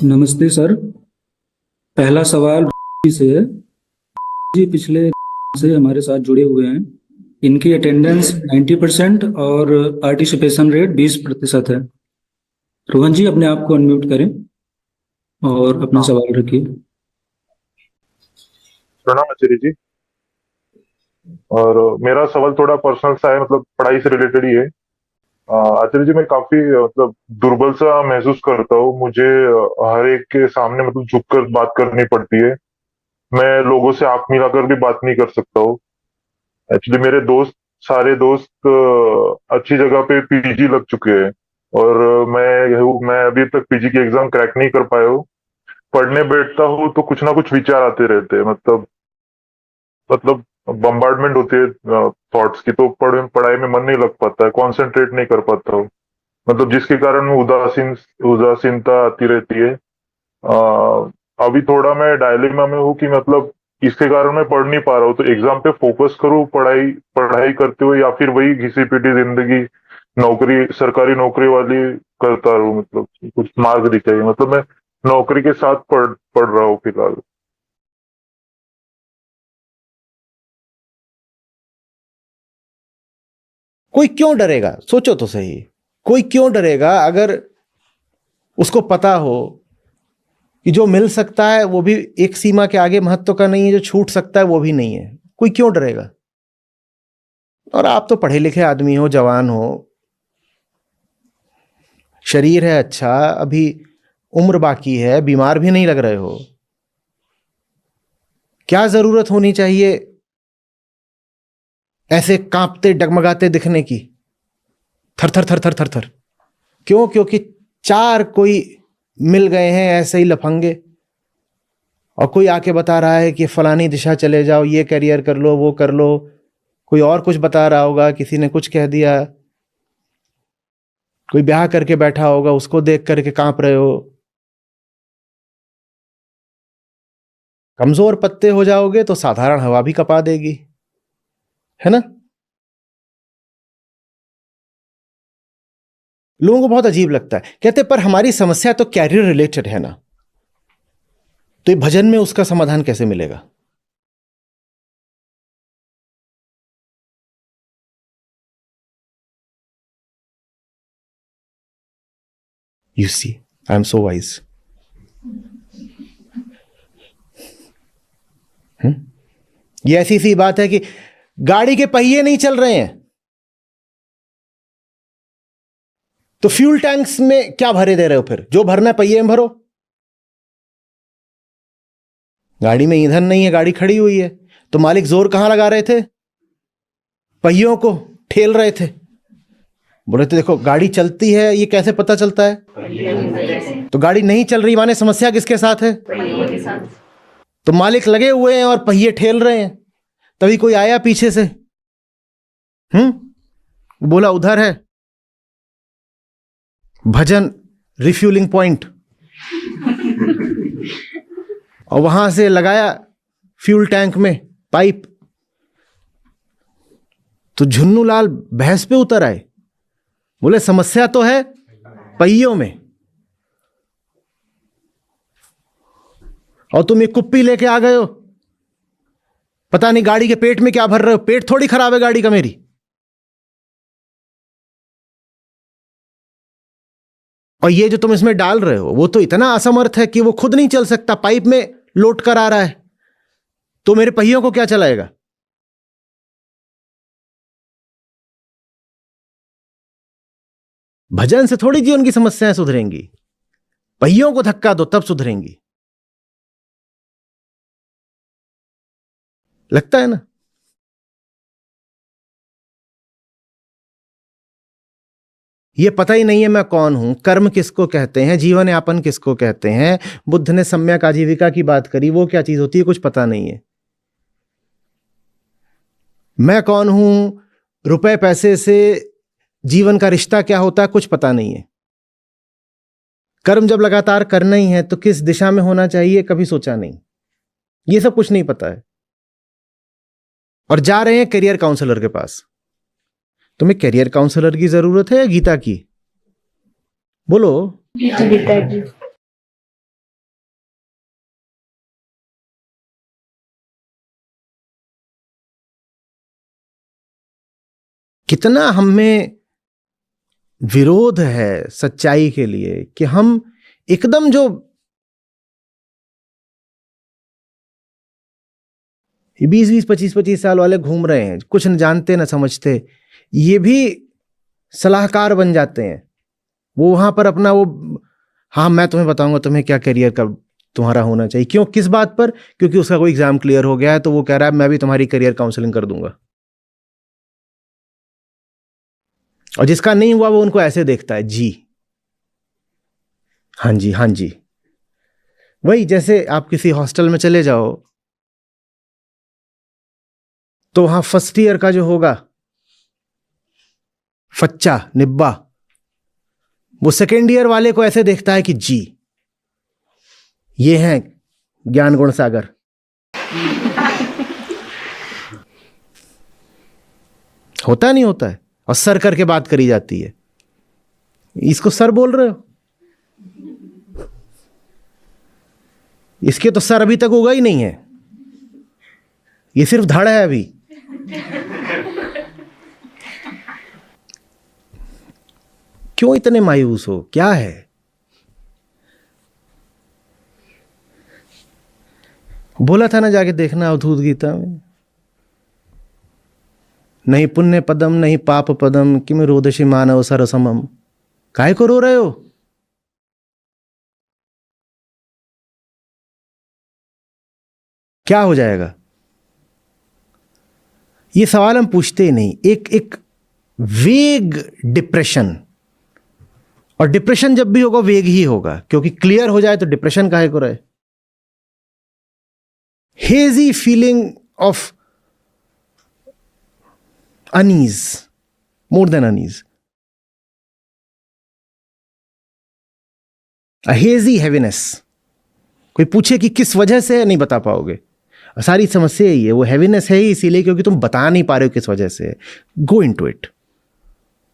नमस्ते सर। पहला सवाल से है। जी पिछले से हमारे साथ जुड़े हुए हैं। इनकी अटेंडेंस 90% और पार्टिसिपेशन रेट 20% है। रोहन जी अपने आप को अनम्यूट करें और अपना हाँ। सवाल रखिए। प्रणाम आचार्य जी। और मेरा सवाल थोड़ा पर्सनल सा है, मतलब पढ़ाई से रिलेटेड ही है। आचार्य जी, मैं काफी मतलब दुर्बल सा महसूस करता हूँ। मुझे हर एक के सामने मतलब झुककर बात करनी पड़ती है। मैं लोगों से आंख मिलाकर भी बात नहीं कर सकता हूँ। एक्चुअली मेरे दोस्त, सारे दोस्त अच्छी जगह पे पीजी लग चुके हैं। और मैं अभी तक पीजी की एग्जाम क्रैक नहीं कर पाया हूँ। पढ़ने बैठता हूँ तो कुछ ना कुछ विचार आते रहते हैं। मतलब बम्बार्डमेंट होती है थॉट्स की, तो पढ़ाई में मन नहीं लग पाता है, कंसंट्रेट नहीं कर पाता हूँ। मतलब जिसके कारण उदासीनता आती रहती है। अभी थोड़ा मैं डायलेमा में हूँ कि मतलब इसके कारण मैं पढ़ नहीं पा रहा हूँ, तो एग्जाम पे फोकस करूँ पढ़ाई पढ़ाई करते हुए, या फिर वही घिसी पिटी जिंदगी नौकरी, सरकारी नौकरी वाली करता रहूँ। मतलब कुछ मार्ग दिखाइए। मतलब मैं नौकरी के साथ पढ़ रहा हूँ फिलहाल। कोई क्यों डरेगा? सोचो तो सही। कोई क्यों डरेगा अगर उसको पता हो कि जो मिल सकता है वो भी एक सीमा के आगे महत्व का नहीं है, जो छूट सकता है वो भी नहीं है। कोई क्यों डरेगा? और आप तो पढ़े लिखे आदमी हो, जवान हो, शरीर है अच्छा, अभी उम्र बाकी है, बीमार भी नहीं लग रहे हो। क्या जरूरत होनी चाहिए ऐसे कांपते डगमगाते दिखने की, थर थर थर थर थर थर? क्यों? क्योंकि चार कोई मिल गए हैं ऐसे ही लफंगे, और कोई आके बता रहा है कि फलानी दिशा चले जाओ, ये करियर कर लो, वो कर लो। कोई और कुछ बता रहा होगा, किसी ने कुछ कह दिया, कोई ब्याह करके बैठा होगा, उसको देख करके कांप रहे हो। कमजोर पत्ते हो जाओगे तो साधारण हवा भी कपा देगी, है ना? लोगों को बहुत अजीब लगता है, कहते पर हमारी समस्या तो कैरियर रिलेटेड है ना, तो ये भजन में उसका समाधान कैसे मिलेगा? You see, I am so wise. ये ऐसी सी बात है कि गाड़ी के पहिए नहीं चल रहे हैं तो फ्यूल टैंक्स में क्या भरे दे रहे हो? फिर जो भरना है पहिए में भरो। गाड़ी में ईंधन नहीं है, गाड़ी खड़ी हुई है, तो मालिक जोर कहां लगा रहे थे? पहियों को ठेल रहे थे। बोले तो देखो गाड़ी चलती है, ये कैसे पता चलता है? तो गाड़ी नहीं चल रही माने समस्या किसके साथ है? तो मालिक लगे हुए हैं और पहिए ठेल रहे हैं। तभी कोई आया पीछे से, बोला उधर है भजन रिफ्यूलिंग पॉइंट, और वहां से लगाया फ्यूल टैंक में पाइप। तो झुन्नू लाल भैंस पे उतर आए, बोले समस्या तो है पहियों में, और तुम एक कुप्पी लेके आ गए हो, पता नहीं गाड़ी के पेट में क्या भर रहे हो। पेट थोड़ी खराब है गाड़ी का मेरी। और ये जो तुम इसमें डाल रहे हो वो तो इतना असमर्थ है कि वो खुद नहीं चल सकता, पाइप में लोट कर आ रहा है, तो मेरे पहियों को क्या चलाएगा? भजन से थोड़ी जीवन की समस्याएं सुधरेंगी, पहियों को धक्का दो तब सुधरेंगी। लगता है ना? ये पता ही नहीं है मैं कौन हूं, कर्म किसको कहते हैं, जीवन यापन किसको कहते हैं। बुद्ध ने सम्यक आजीविका की बात करी, वो क्या चीज होती है कुछ पता नहीं है। मैं कौन हूं, रुपए पैसे से जीवन का रिश्ता क्या होता है कुछ पता नहीं है। कर्म जब लगातार करना ही है तो किस दिशा में होना चाहिए कभी सोचा नहीं, ये सब कुछ नहीं पता है। और जा रहे हैं करियर काउंसलर के पास। तुम्हें करियर काउंसलर की जरूरत है या गीता की? बोलो। गीता की। कितना हमें विरोध है सच्चाई के लिए कि हम एकदम जो 20-20, 25-25 साल वाले घूम रहे हैं, कुछ न जानते न समझते, ये भी सलाहकार बन जाते हैं। वो वहां पर अपना वो, हाँ मैं तुम्हें बताऊंगा तुम्हें क्या करियर का तुम्हारा होना चाहिए। क्यों, किस बात पर? क्योंकि उसका कोई एग्जाम क्लियर हो गया है तो वो कह रहा है मैं भी तुम्हारी करियर काउंसलिंग कर दूंगा। और जिसका नहीं हुआ वो उनको ऐसे देखता है, जी हाँ जी हाँ जी। वही जैसे आप किसी हॉस्टल में चले जाओ तो वहां फर्स्ट ईयर का जो होगा फच्चा निब्बा, वो सेकेंड ईयर वाले को ऐसे देखता है कि जी ये हैं ज्ञान गुण सागर। होता नहीं होता है, और सर करके बात करी जाती है। इसको सर बोल रहे हो? इसके तो सर अभी तक उगा ही नहीं है, ये सिर्फ धड़ है अभी। क्यों इतने मायूस हो, क्या है? बोला था ना जाके देखना अवधूत गीता में, नहीं पुण्य पदम नहीं पाप पदम किम रोदसी मानव सरसमम। काहे को रो रहे हो? क्या हो जाएगा? ये सवाल हम पूछते ही नहीं। एक वेग डिप्रेशन, और डिप्रेशन जब भी होगा वेग ही होगा, क्योंकि क्लियर हो जाए तो डिप्रेशन काहे को रहे। Hazy feeling of unease, more than unease, a hazy heaviness. कोई पूछे कि किस वजह से, नहीं बता पाओगे। सारी समस्या यही है, वो हैवीनेस है ही इसीलिए क्योंकि तुम बता नहीं पा रहे हो किस वजह से। गो इनटू इट,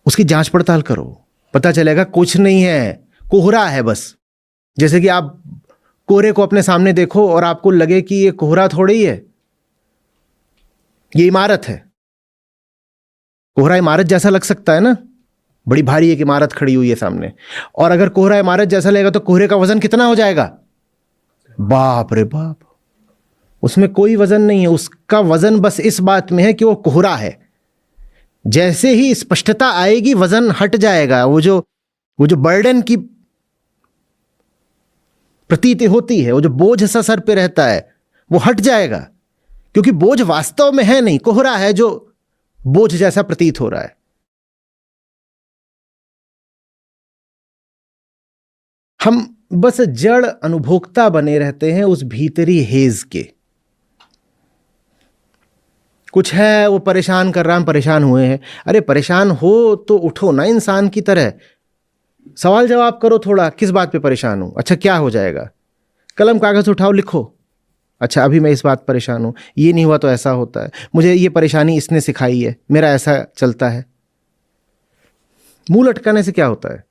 उसकी जांच पड़ताल करो, पता चलेगा कुछ नहीं है, कोहरा है बस। जैसे कि आप कोहरे को अपने सामने देखो और आपको लगे कि ये कोहरा थोड़ी ही है, ये इमारत है। कोहरा इमारत जैसा लग सकता है ना, बड़ी भारी एक इमारत खड़ी हुई है सामने, और अगर कोहरा इमारत जैसा लगेगा तो कोहरे का वजन कितना हो जाएगा? बाप रे बाप, उसमें कोई वजन नहीं है। उसका वजन बस इस बात में है कि वो कोहरा है। जैसे ही स्पष्टता आएगी वजन हट जाएगा, वो जो बर्डन की प्रतीति होती है, वो जो बोझ सा सर पे रहता है वो हट जाएगा, क्योंकि बोझ वास्तव में है नहीं, कोहरा है जो बोझ जैसा प्रतीत हो रहा है। हम बस जड़ अनुभोक्ता बने रहते हैं उस भीतरी हेज के। कुछ है वो परेशान कर रहा, हम परेशान हुए हैं। अरे परेशान हो तो उठो ना इंसान की तरह, सवाल जवाब करो थोड़ा, किस बात पे परेशान हूं? अच्छा क्या हो जाएगा? कलम कागज उठाओ, लिखो। अच्छा अभी मैं इस बात परेशान हूं, ये नहीं हुआ तो ऐसा होता है, मुझे ये परेशानी इसने सिखाई है, मेरा ऐसा चलता है। मुंह लटकाने से क्या होता है?